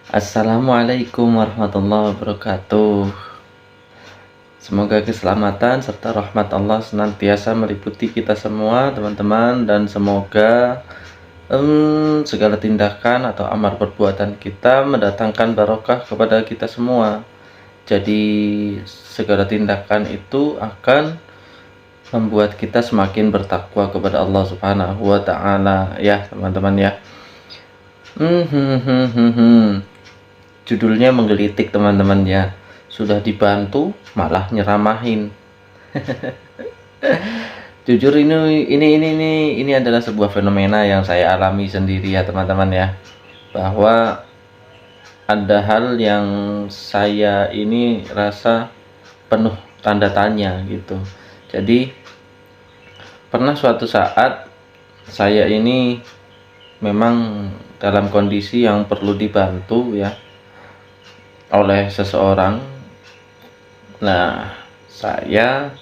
Assalamualaikum warahmatullahi wabarakatuh. Semoga keselamatan serta rahmat Allah senantiasa meliputi kita semua, teman-teman, dan semoga segala tindakan atau amal perbuatan kita mendatangkan barokah kepada kita semua. Jadi segala tindakan itu akan membuat kita semakin bertakwa kepada Allah Subhanahu wa taala, ya, teman-teman ya. Judulnya menggelitik, teman-teman ya. Sudah dibantu malah nyeramahin. Jujur ini adalah sebuah fenomena yang saya alami sendiri ya, teman-teman ya. Bahwa ada hal yang saya ini rasa penuh tanda tanya gitu. Jadi pernah suatu saat saya ini memang dalam kondisi yang perlu dibantu ya oleh seseorang. Nah, saya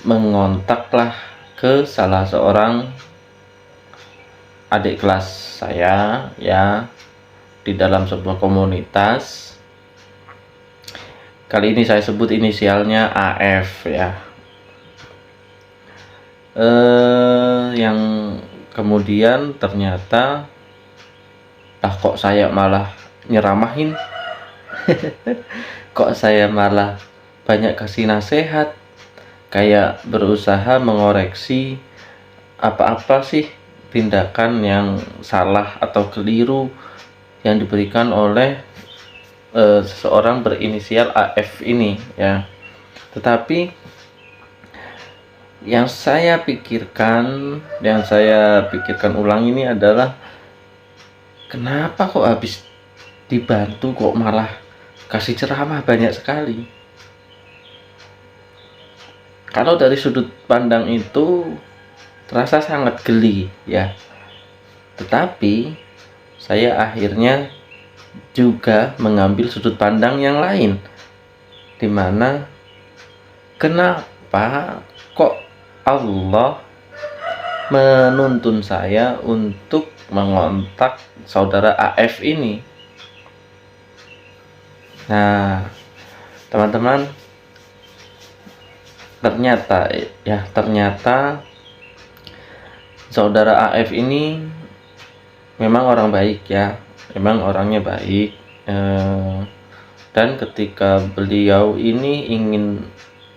mengontaklah ke salah seorang adik kelas saya ya di dalam sebuah komunitas. Kali ini saya sebut inisialnya AF ya. Yang kemudian ternyata kok saya malah nyeramahin. Kok saya malah banyak kasih nasihat, kayak berusaha mengoreksi apa-apa sih tindakan yang salah atau keliru yang diberikan oleh seseorang berinisial AF ini ya. Tetapi yang saya pikirkan ulang ini adalah kenapa kok habis dibantu kok malah kasih ceramah banyak sekali. Kalau dari sudut pandang itu terasa sangat geli ya. Tetapi saya akhirnya juga mengambil sudut pandang yang lain, dimana kenapa kok Allah menuntun saya untuk mengontak saudara AF ini. Nah, teman-teman, ternyata saudara AF ini memang orang baik ya, memang orangnya baik. Dan ketika beliau ini ingin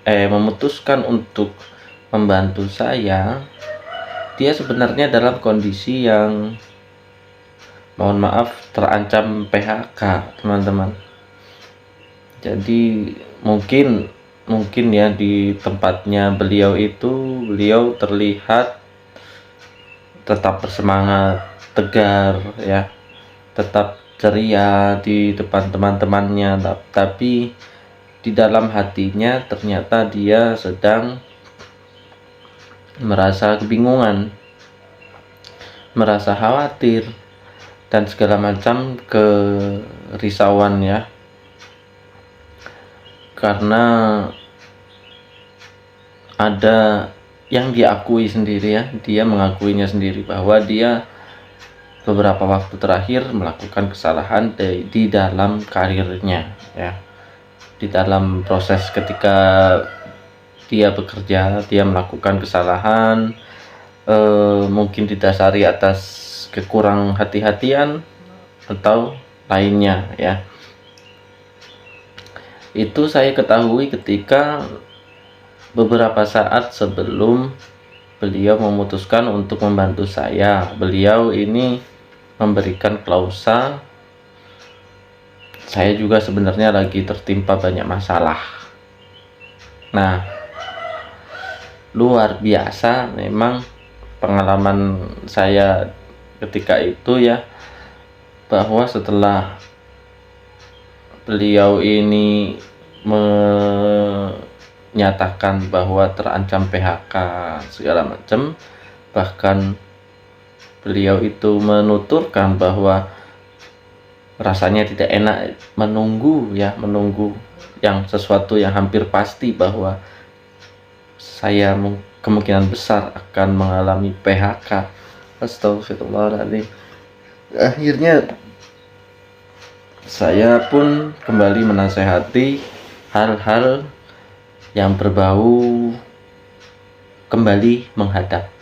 memutuskan untuk membantu saya, dia sebenarnya dalam kondisi yang, mohon maaf, terancam PHK, teman-teman. Jadi mungkin ya di tempatnya beliau terlihat tetap bersemangat, tegar ya, tetap ceria di depan teman-temannya, tapi di dalam hatinya ternyata dia sedang merasa kebingungan, merasa khawatir dan segala macam kerisauan ya. Karena ada yang diakui sendiri ya, dia mengakuinya sendiri bahwa dia beberapa waktu terakhir melakukan kesalahan di dalam karirnya ya. Di dalam proses ketika dia bekerja, dia melakukan kesalahan, mungkin didasari atas kekurang hati-hatian atau lainnya ya. Itu saya ketahui ketika beberapa saat sebelum beliau memutuskan untuk membantu saya. Beliau ini memberikan klausa, saya juga sebenarnya lagi tertimpa banyak masalah. Nah, luar biasa memang pengalaman saya ketika itu ya, bahwa setelah beliau ini menyatakan bahwa terancam PHK segala macam, bahkan beliau itu menuturkan bahwa rasanya tidak enak menunggu yang sesuatu yang hampir pasti bahwa saya kemungkinan besar akan mengalami PHK. Astagfirullahaladzim. Akhirnya saya pun kembali menasehati hal-hal yang berbau kembali menghadap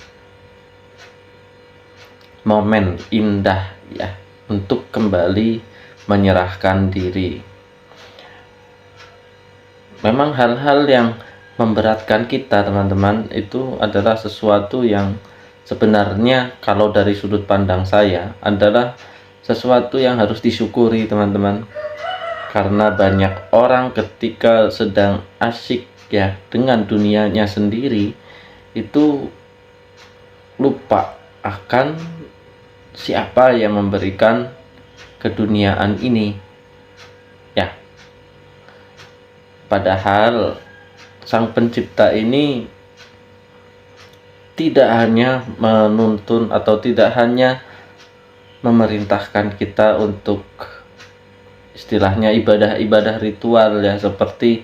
momen indah ya, untuk kembali menyerahkan diri. Memang hal-hal yang memberatkan kita teman-teman itu adalah sesuatu yang sebenarnya kalau dari sudut pandang saya adalah sesuatu yang harus disyukuri teman-teman, karena banyak orang ketika sedang asyik ya dengan dunianya sendiri itu lupa akan siapa yang memberikan keduniaan ini ya, padahal sang pencipta ini tidak hanya menuntun atau tidak hanya memerintahkan kita untuk istilahnya ibadah-ibadah ritual ya, seperti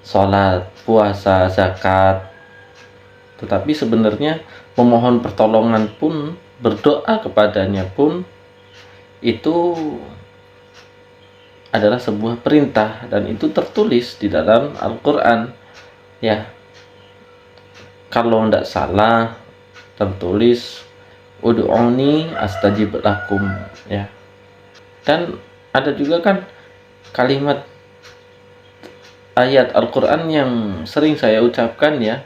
sholat, puasa, zakat, tetapi sebenarnya memohon pertolongan pun, berdoa kepadanya pun itu adalah sebuah perintah, dan itu tertulis di dalam Al-Quran ya. Kalau tidak salah tertulis ud'uni astajib lakum ya. Dan ada juga kan kalimat ayat Al-Quran yang sering saya ucapkan ya,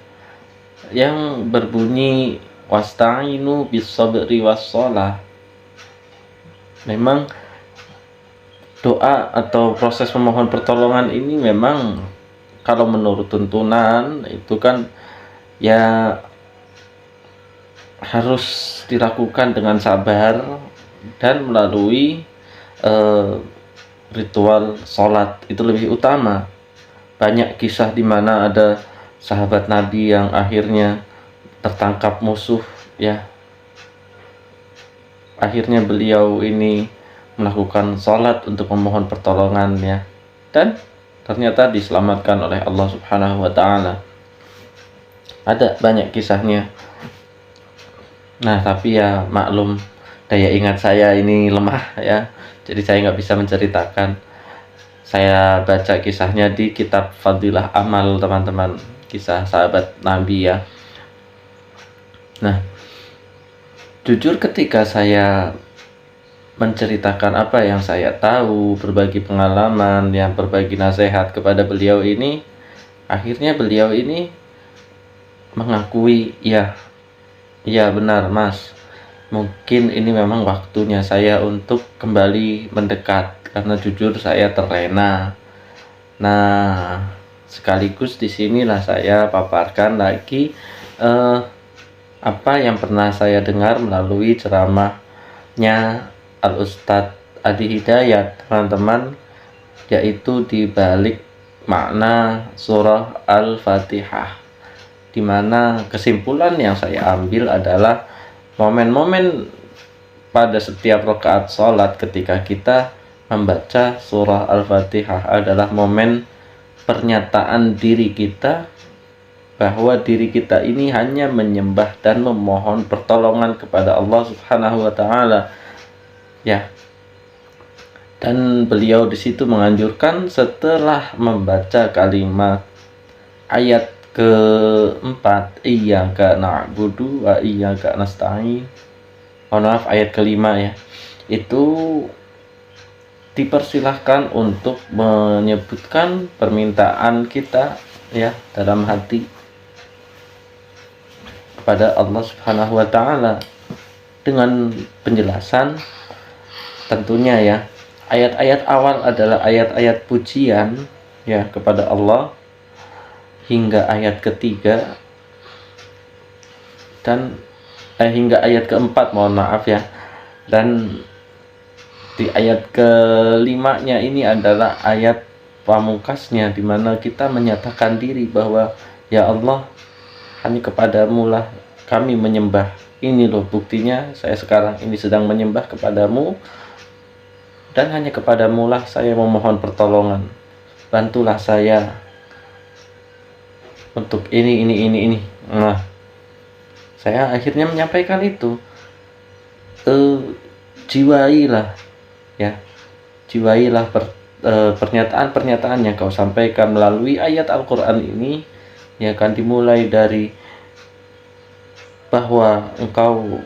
yang berbunyi wasta'inu bis sabri was shalah. Memang doa atau proses memohon pertolongan ini memang kalau menurut tuntunan itu kan ya harus dilakukan dengan sabar dan melalui ritual sholat itu lebih utama. Banyak kisah di mana ada sahabat Nabi yang akhirnya tertangkap musuh ya, akhirnya beliau ini melakukan sholat untuk memohon pertolongan ya, dan ternyata diselamatkan oleh Allah Subhanahu wa Ta'ala. Ada banyak kisahnya. Nah tapi ya maklum, daya ingat saya ini lemah ya, jadi saya nggak bisa menceritakan. Saya baca kisahnya di kitab Fadilah Amal teman-teman, kisah sahabat Nabi ya. Nah jujur ketika saya menceritakan apa yang saya tahu, berbagi pengalaman, yang berbagi nasihat kepada beliau ini, akhirnya beliau ini mengakui, ya benar mas, mungkin ini memang waktunya saya untuk kembali mendekat, karena jujur saya terlena. Nah sekaligus disinilah saya paparkan lagi apa yang pernah saya dengar melalui ceramahnya Al-Ustadz Adi Hidayat teman-teman, yaitu di balik makna surah Al-Fatihah, dimana kesimpulan yang saya ambil adalah momen-momen pada setiap rakaat sholat ketika kita membaca surah Al-Fatihah adalah momen pernyataan diri kita bahwa diri kita ini hanya menyembah dan memohon pertolongan kepada Allah Subhanahu wa Ta'ala ya. Dan beliau di situ menganjurkan setelah membaca kalimat ayat keempat, iyyaka na'budu wa iyyaka nasta'in, maaf ayat kelima ya, itu dipersilahkan untuk menyebutkan permintaan kita ya dalam hati kepada Allah Subhanahu wa Ta'ala dengan penjelasan tentunya ya. Ayat-ayat awal adalah ayat-ayat pujian ya kepada Allah hingga ayat ketiga, dan hingga ayat keempat, mohon maaf ya. Dan di ayat kelimanya ini adalah ayat pamungkasnya, di mana kita menyatakan diri bahwa ya Allah, hanya kepadamu lah kami menyembah. Ini loh buktinya, saya sekarang ini sedang menyembah kepadamu, dan hanya kepadamu lah saya memohon pertolongan. Bantulah saya untuk ini. Nah, saya akhirnya menyampaikan itu. Jiwailah ya, jiwailah pernyataan-pernyataan yang kau sampaikan melalui ayat Al-Quran ini, ya akan dimulai dari bahwa engkau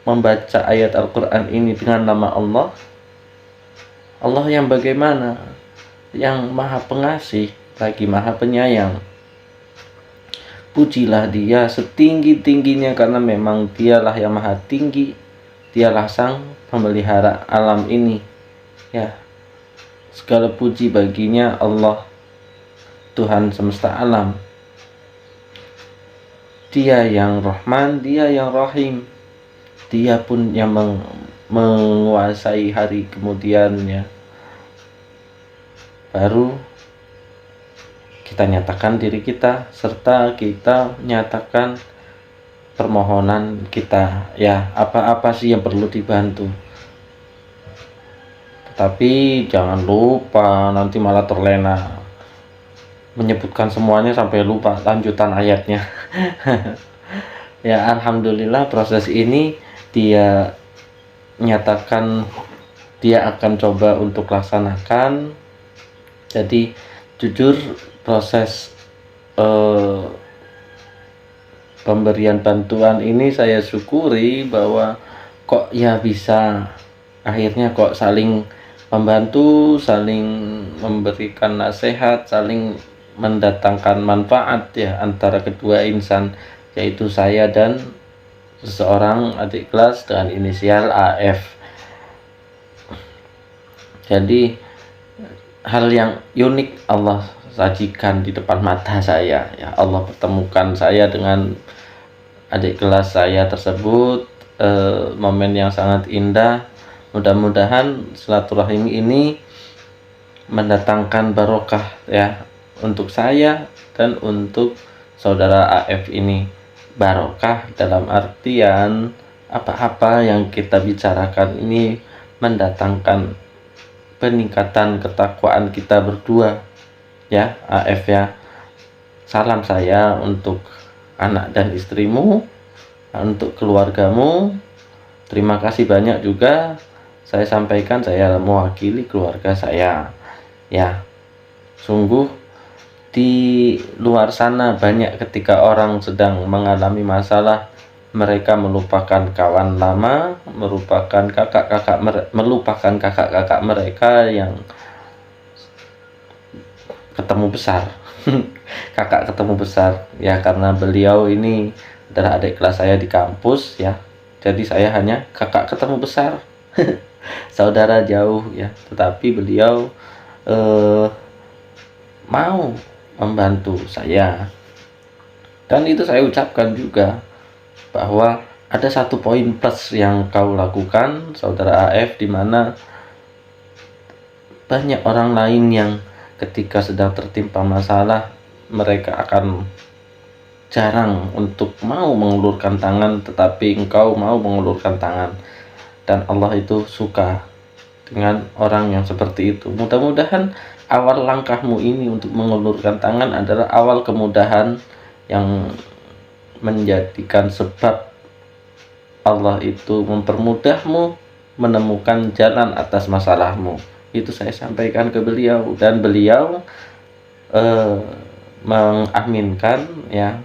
membaca ayat Al-Quran ini dengan nama Allah. Allah yang bagaimana? Yang maha pengasih lagi maha penyayang. Pujilah dia setinggi-tingginya, karena memang dialah yang maha tinggi, dialah sang pemelihara alam ini. Ya, segala puji baginya Allah, Tuhan semesta alam. Dia yang Rahman, dia yang Rahim, dia pun yang menguasai hari kemudiannya. Baru kita nyatakan diri kita, serta kita nyatakan permohonan kita, ya apa-apa sih yang perlu dibantu. Tetapi jangan lupa, nanti malah terlena menyebutkan semuanya sampai lupa lanjutan ayatnya. Ya alhamdulillah, proses ini dia nyatakan dia akan coba untuk laksanakan. Jadi jujur proses pemberian bantuan ini saya syukuri, bahwa kok ya bisa akhirnya kok saling membantu, saling memberikan nasihat, saling mendatangkan manfaat ya antara kedua insan, yaitu saya dan seseorang adik kelas dengan inisial AF. Jadi hal yang unik Allah sajikan di depan mata saya, ya Allah pertemukan saya dengan adik kelas saya tersebut, momen yang sangat indah. Mudah-mudahan silaturahim ini mendatangkan barokah ya untuk saya dan untuk saudara AF ini. Barokah dalam artian apa-apa yang kita bicarakan ini mendatangkan peningkatan ketakwaan kita berdua, ya AF ya. Salam saya untuk anak dan istrimu, untuk keluargamu. Terima kasih banyak juga saya sampaikan, saya mewakili keluarga saya. Ya, sungguh di luar sana banyak ketika orang sedang mengalami masalah, mereka melupakan kawan lama, melupakan kakak-kakak mereka yang ketemu besar. Kakak ketemu besar ya, karena beliau ini adalah adik kelas saya di kampus ya. Jadi saya hanya kakak ketemu besar. Saudara jauh ya, tetapi beliau mau membantu saya. Dan itu saya ucapkan juga, bahwa ada satu poin plus yang kau lakukan saudara AF, di mana banyak orang lain yang ketika sedang tertimpa masalah, mereka akan jarang untuk mau mengulurkan tangan, tetapi engkau mau mengulurkan tangan, dan Allah itu suka dengan orang yang seperti itu. Mudah-mudahan awal langkahmu ini untuk mengulurkan tangan adalah awal kemudahan yang menjadikan sebab Allah itu mempermudahmu menemukan jalan atas masalahmu. Itu saya sampaikan ke beliau, dan beliau mengaminkan ya.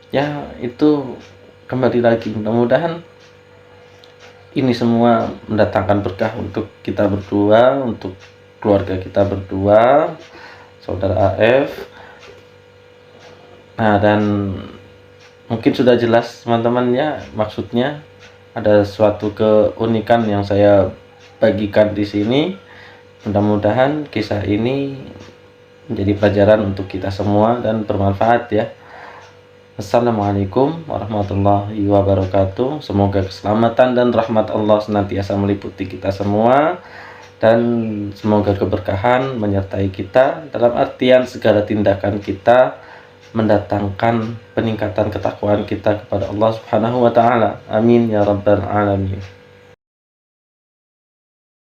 Ya itu kembali lagi, mudah-mudahan ini semua mendatangkan berkah untuk kita berdua, untuk keluarga kita berdua, saudara AF. Nah, dan mungkin sudah jelas teman-teman ya, maksudnya ada suatu keunikan yang saya bagikan di sini. Mudah-mudahan kisah ini menjadi pelajaran untuk kita semua dan bermanfaat ya. Assalamualaikum warahmatullahi wabarakatuh. Semoga keselamatan dan rahmat Allah senantiasa meliputi kita semua, dan semoga keberkahan menyertai kita dalam artian segala tindakan kita mendatangkan peningkatan ketakwaan kita kepada Allah Subhanahu wa taala. Amin ya rabbal alamin.